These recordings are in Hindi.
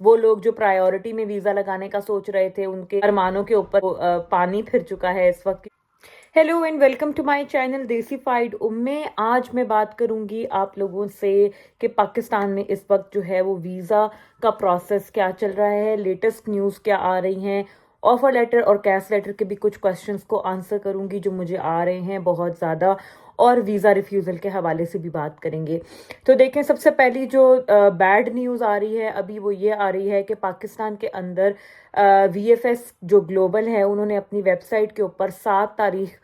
वो लोग जो प्रायोरिटी में वीज़ा लगाने का सोच रहे थे, उनके अरमानों के ऊपर पानी फिर चुका है इस वक्त। Hello and welcome to my channel Desified Umme. आज मैं बात करूंगी आप लोगों से कि पाकिस्तान में इस वक्त जो है वो वीज़ा का प्रोसेस क्या चल रहा है, लेटेस्ट न्यूज़ क्या आ रही हैं, ऑफर लेटर और कैश लेटर के भी कुछ क्वेश्चंस को आंसर करूंगी जो मुझे आ रहे हैं बहुत ज़्यादा, और वीज़ा रिफ्यूज़ल के हवाले से भी बात करेंगे। तो देखें, सबसे पहली जो बैड न्यूज़ आ रही है अभी वो ये आ रही है कि पाकिस्तान के अंदर वीएफएस जो ग्लोबल है उन्होंने अपनी वेबसाइट के ऊपर 7 तारीख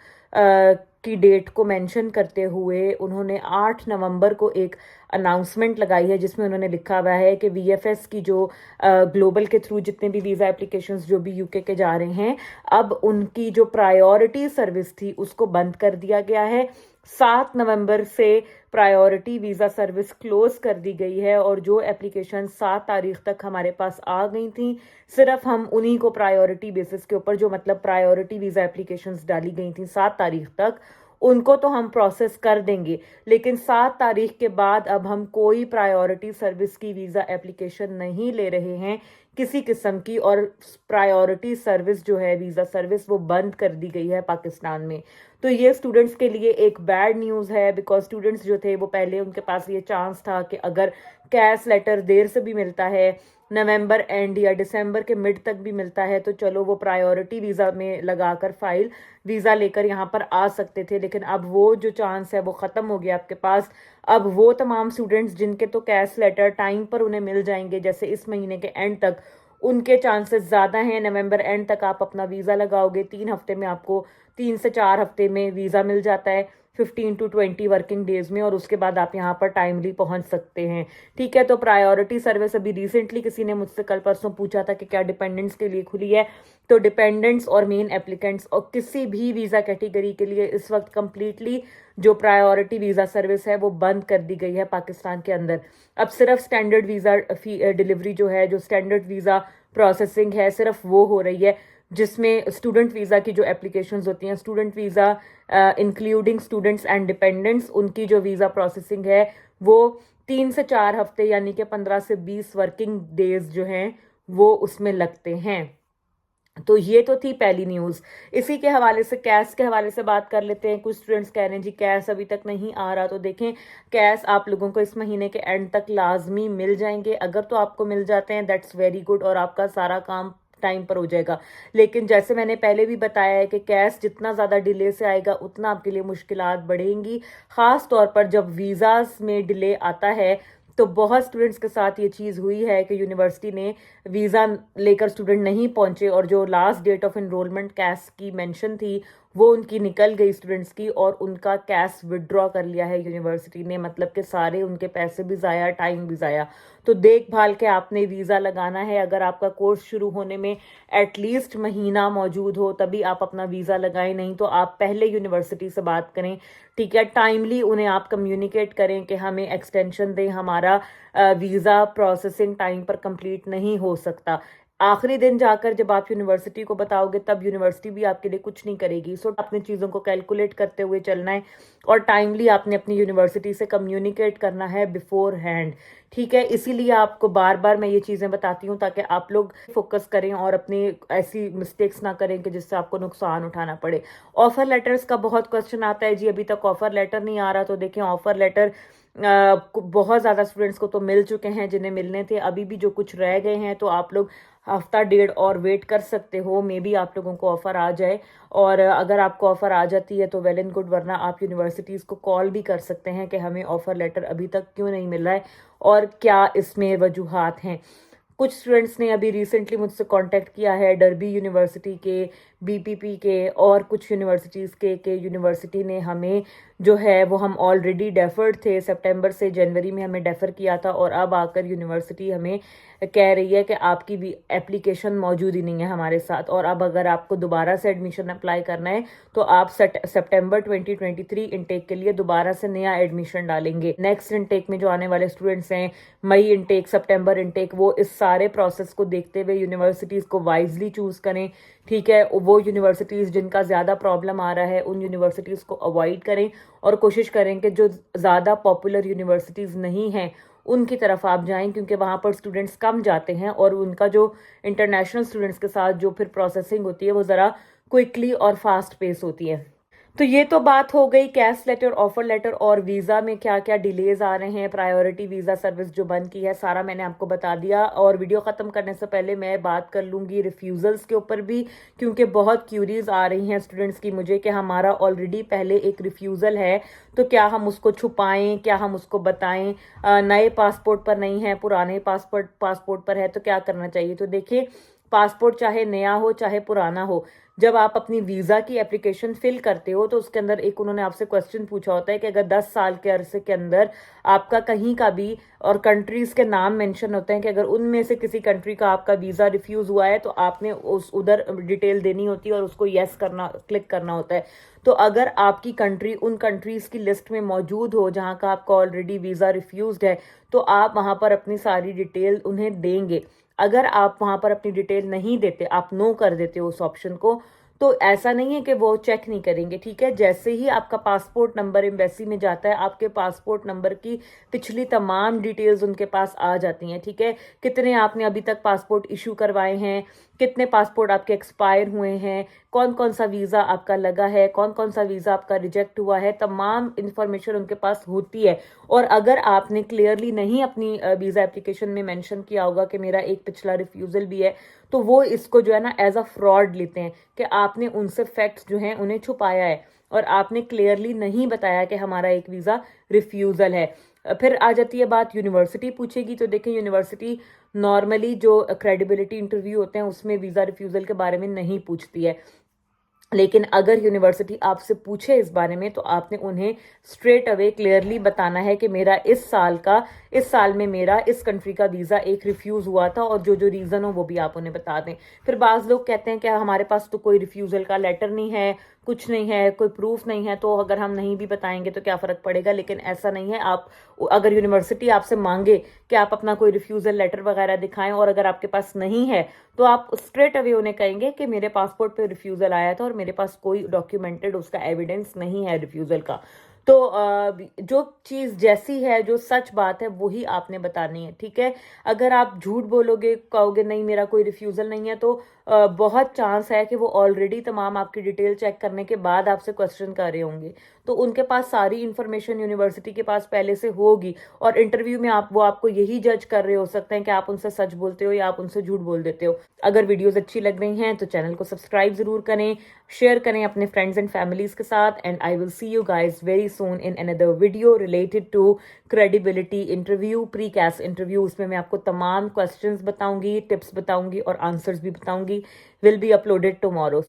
की डेट को मेंशन करते हुए उन्होंने 8 नवंबर को एक अनाउंसमेंट लगाई है जिसमें उन्होंने लिखा हुआ है कि वीएफएस की जो ग्लोबल के थ्रू जितने भी वीज़ा एप्लीकेशंस जो भी यूके के जा रहे हैं, अब उनकी जो प्रायोरिटी सर्विस थी उसको बंद कर दिया गया है। 7 नवंबर से प्रायोरिटी वीज़ा सर्विस क्लोज कर दी गई है और जो एप्लीकेशन 7 तारीख तक हमारे पास आ गई थी, सिर्फ हम उन्हीं को प्रायोरिटी बेसिस के ऊपर, जो मतलब प्रायोरिटी वीज़ा एप्लीकेशंस डाली गई थी 7 तारीख तक, उनको तो हम प्रोसेस कर देंगे, लेकिन 7 तारीख के बाद अब हम कोई प्रायोरिटी सर्विस की वीज़ा एप्लीकेशन नहीं ले रहे हैं किसी किस्म की, और प्रायोरिटी सर्विस जो है वीज़ा सर्विस वो बंद कर दी गई है पाकिस्तान में। तो ये स्टूडेंट्स के लिए एक बैड न्यूज़ है, बिकॉज स्टूडेंट्स जो थे वो पहले उनके पास ये चांस था कि अगर कैश लेटर देर से भी मिलता है, नवंबर एंड या दिसंबर के मिड तक भी मिलता है, तो चलो वो प्रायोरिटी वीज़ा में लगाकर फाइल वीज़ा लेकर यहाँ पर आ सकते थे, लेकिन अब वो जो चांस है वो ख़त्म हो गया आपके पास। अब वो तमाम स्टूडेंट्स जिनके तो कैश लेटर टाइम पर उन्हें मिल जाएंगे, जैसे इस महीने के एंड तक, उनके चांसेस ज़्यादा हैं। नवंबर एंड तक आप अपना वीज़ा लगाओगे, 3 हफ्ते में आपको, 3 से 4 हफ्ते में वीज़ा मिल जाता है, 15 to 20 वर्किंग डेज में, और उसके बाद आप यहाँ पर टाइमली पहुँच सकते हैं। ठीक है, तो प्रायोरिटी सर्विस अभी रिसेंटली किसी ने मुझसे कल परसों पूछा था कि क्या डिपेंडेंट्स के लिए खुली है, तो डिपेंडेंट्स और मेन एप्लीकेंट्स और किसी भी वीज़ा कैटेगरी के लिए इस वक्त कंप्लीटली जो प्रायोरिटी वीज़ा सर्विस है वो बंद कर दी गई है पाकिस्तान के अंदर। अब सिर्फ स्टैंडर्ड वीज़ा डिलीवरी जो है, जो स्टैंडर्ड वीज़ा प्रोसेसिंग है, सिर्फ वो हो रही है, जिसमें स्टूडेंट वीज़ा की जो एप्लीकेशंस होती हैं, student visa including students and dependents, उनकी जो वीज़ा प्रोसेसिंग है वो 3 से 4 हफ्ते यानी कि 15 से 20 वर्किंग डेज जो हैं वो उसमें लगते हैं। तो ये तो थी पहली न्यूज़। इसी के हवाले से कैश के हवाले से बात कर लेते हैं। कुछ स्टूडेंट्स कह रहे हैं जी कैश अभी तक नहीं आ रहा, तो देखें, कैश आप लोगों को इस महीने के एंड तक लाजमी मिल जाएंगे। अगर तो आपको मिल जाते हैं दैट्स वेरी गुड, और आपका सारा काम टाइम पर हो जाएगा। लेकिन जैसे मैंने पहले भी बताया है कि कैश जितना ज़्यादा डिले से आएगा उतना आपके लिए मुश्किलात बढ़ेंगी, ख़ास तौर पर जब वीज़ास में डिले आता है। तो बहुत स्टूडेंट्स के साथ ये चीज़ हुई है कि यूनिवर्सिटी ने वीज़ा लेकर स्टूडेंट नहीं पहुंचे, और जो last date of enrolment CAS की मेंशन थी वो उनकी निकल गई स्टूडेंट्स की, और उनका कैश विड्रॉ कर लिया है यूनिवर्सिटी ने, मतलब कि सारे उनके पैसे भी ज़ाया, टाइम भी ज़ाया। तो देखभाल के आपने वीज़ा लगाना है। अगर आपका कोर्स शुरू होने में एटलीस्ट महीना मौजूद हो तभी आप अपना वीज़ा लगाएं, नहीं तो आप पहले यूनिवर्सिटी से बात करें। ठीक है, टाइमली उन्हें आप कम्युनिकेट करें कि हमें एक्सटेंशन दें, हमारा वीज़ा प्रोसेसिंग टाइम पर कंप्लीट नहीं हो सकता। आखिरी दिन जाकर जब आप यूनिवर्सिटी को बताओगे तब यूनिवर्सिटी भी आपके लिए कुछ नहीं करेगी। सो आपने चीज़ों को कैलकुलेट करते हुए चलना है, और टाइमली आपने अपनी यूनिवर्सिटी से कम्युनिकेट करना है बिफोर हैंड। ठीक है, इसीलिए आपको बार बार मैं ये चीज़ें बताती हूँ ताकि आप लोग फोकस करें और अपनी ऐसी मिस्टेक्स ना करें कि जिससे आपको नुकसान उठाना पड़े। ऑफर लेटर्स का बहुत क्वेश्चन आता है जी, अभी तक ऑफर लेटर नहीं आ रहा। तो देखें, ऑफर लेटर बहुत ज़्यादा स्टूडेंट्स को तो मिल चुके हैं जिन्हें मिलने थे, अभी भी जो कुछ रह गए हैं तो आप लोग हफ्ता डेढ़ और वेट कर सकते हो, मे बी आप लोगों को ऑफ़र आ जाए। और अगर आपको ऑफ़र आ जाती है तो वेल एंड गुड, वरना आप यूनिवर्सिटीज़ को कॉल भी कर सकते हैं कि हमें ऑफ़र लेटर अभी तक क्यों नहीं मिल रहा है और क्या इसमें वजूहात हैं। कुछ स्टूडेंट्स ने अभी रिसेंटली मुझसे कांटेक्ट किया है, डरबी यूनिवर्सिटी के, बीपीपी के और कुछ यूनिवर्सिटीज़ के यूनिवर्सिटी ने हमें जो है वो, हम ऑलरेडी डेफर्ड थे, सितंबर से जनवरी में हमें डेफर किया था, और अब आकर यूनिवर्सिटी हमें कह रही है कि आपकी भी एप्लीकेशन मौजूद ही नहीं है हमारे साथ, और अब अगर आपको दोबारा से एडमिशन अप्लाई करना है तो आप सितंबर 2023 इनटेक के लिए दोबारा से नया एडमिशन डालेंगे। नेक्स्ट इनटेक में जो आने वाले स्टूडेंट्स हैं, मई इनटेक, सितंबर इनटेक, वो इस सारे प्रोसेस को देखते हुए यूनिवर्सिटीज़ को वाइजली चूज़ करें। ठीक है, वो यूनिवर्सिटीज़ जिनका ज़्यादा प्रॉब्लम आ रहा है उन यूनिवर्सिटीज़ को अवॉइड करें, और कोशिश करें कि जो ज़्यादा पॉपुलर यूनिवर्सिटीज़ नहीं हैं उनकी तरफ आप जाएं, क्योंकि वहाँ पर स्टूडेंट्स कम जाते हैं और उनका जो इंटरनेशनल स्टूडेंट्स के साथ जो फिर प्रोसेसिंग होती है वो ज़रा क्विकली और फास्ट पेस होती है। तो ये तो बात हो गई कैश लेटर, ऑफर लेटर और वीज़ा में क्या क्या डिलेज आ रहे हैं। प्रायोरिटी वीज़ा सर्विस जो बंद की है सारा मैंने आपको बता दिया। और वीडियो ख़त्म करने से पहले मैं बात कर लूँगी रिफ्यूज़ल्स के ऊपर भी, क्योंकि बहुत क्यूरीज आ रही हैं स्टूडेंट्स की मुझे कि हमारा ऑलरेडी पहले एक रिफ्यूज़ल है तो क्या हम उसको छुपाएं, क्या हम उसको बताएं। नए पासपोर्ट पर नहीं है, पुराने पासपोर्ट पर है, तो क्या करना चाहिए। तो देखिए, पासपोर्ट चाहे नया हो चाहे पुराना हो, जब आप अपनी वीज़ा की एप्लीकेशन फिल करते हो तो उसके अंदर एक उन्होंने आपसे क्वेश्चन पूछा होता है कि अगर 10 साल के अरसे के अंदर आपका कहीं का भी, और कंट्रीज़ के नाम मेंशन होते हैं कि अगर उनमें से किसी कंट्री का आपका वीज़ा रिफ्यूज़ हुआ है तो आपने उधर डिटेल देनी होती है और उसको येस करना, क्लिक करना होता है। तो अगर आपकी कंट्री उन कंट्रीज़ की लिस्ट में मौजूद हो जहाँ का आपका ऑलरेडी वीज़ा रिफ्यूज़्ड है, तो आप वहाँ पर अपनी सारी डिटेल उन्हें देंगे। अगर आप वहाँ पर अपनी डिटेल नहीं देते, आप नो कर देते हो उस ऑप्शन को, तो ऐसा नहीं है कि वो चेक नहीं करेंगे, ठीक है। जैसे ही आपका पासपोर्ट नंबर एम्बेसी में जाता है, आपके पासपोर्ट नंबर की पिछली तमाम डिटेल्स उनके पास आ जाती हैं, ठीक है। कितने आपने अभी तक पासपोर्ट इशू करवाए हैं, कितने पासपोर्ट आपके एक्सपायर हुए हैं, कौन कौन सा वीज़ा आपका लगा है, कौन कौन सा वीज़ा आपका रिजेक्ट हुआ है, तमाम इंफॉर्मेशन उनके पास होती है। और अगर आपने क्लियरली नहीं अपनी वीज़ा एप्लीकेशन में मेंशन किया होगा कि मेरा एक पिछला रिफ्यूज़ल भी है, तो वो इसको जो है ना एज अ फ्रॉड लेते हैं कि आपने उनसे फैक्ट्स जो हैं उन्हें छुपाया है और आपने क्लियरली नहीं बताया कि हमारा एक वीज़ा रिफ्यूज़ल है। फिर आ जाती है बात, यूनिवर्सिटी पूछेगी। तो देखें, यूनिवर्सिटी नॉर्मली जो क्रेडिबिलिटी इंटरव्यू होते हैं उसमें वीज़ा रिफ्यूज़ल के बारे में नहीं पूछती है, लेकिन अगर यूनिवर्सिटी आपसे पूछे इस बारे में तो आपने उन्हें स्ट्रेट अवे क्लियरली बताना है कि मेरा इस साल में मेरा इस कंट्री का वीज़ा एक रिफ्यूज़ हुआ था, और जो जो रीज़न हो वो भी आप उन्हें बता दें। फिर बाज़ लोग कहते हैं कि हमारे पास तो कोई रिफ्यूज़ल का लेटर नहीं है, कुछ नहीं है, कोई प्रूफ नहीं है, तो अगर हम नहीं भी बताएंगे तो क्या फ़र्क पड़ेगा। लेकिन ऐसा नहीं है। आप अगर यूनिवर्सिटी आपसे मांगे कि आप अपना कोई रिफ्यूज़ल लेटर वगैरह दिखाएं और अगर आपके पास नहीं है तो आप स्ट्रेट अवे उन्हें कहेंगे कि मेरे पासपोर्ट पे रिफ्यूज़ल आया था और मेरे पास कोई डॉक्यूमेंटेड उसका एविडेंस नहीं है रिफ्यूज़ल का। तो जो चीज़ जैसी है, जो सच बात है वही आपने बतानी है, ठीक है। अगर आप झूठ बोलोगे, कहोगे नहीं मेरा कोई रिफ्यूज़ल नहीं है, तो बहुत चांस है कि वो ऑलरेडी तमाम आपकी डिटेल चेक करने के बाद आपसे क्वेश्चन कर रहे होंगे। तो उनके पास सारी इन्फॉर्मेशन यूनिवर्सिटी के पास पहले से होगी और इंटरव्यू में वो आपको यही जज कर रहे हो सकते हैं कि आप उनसे सच बोलते हो या आप उनसे झूठ बोल देते हो। अगर वीडियोस अच्छी लग रही हैं तो चैनल को सब्सक्राइब ज़रूर करें, शेयर करें अपने फ्रेंड्स एंड फैमिलीज़ के साथ। And I will see you guys very soon in another video related to credibility interview, pre CAS interview. उसमें मैं आपको तमाम क्वेश्चंस बताऊंगी, टिप्स बताऊंगी और आंसर्स भी बताऊंगी। Will be uploaded tomorrow.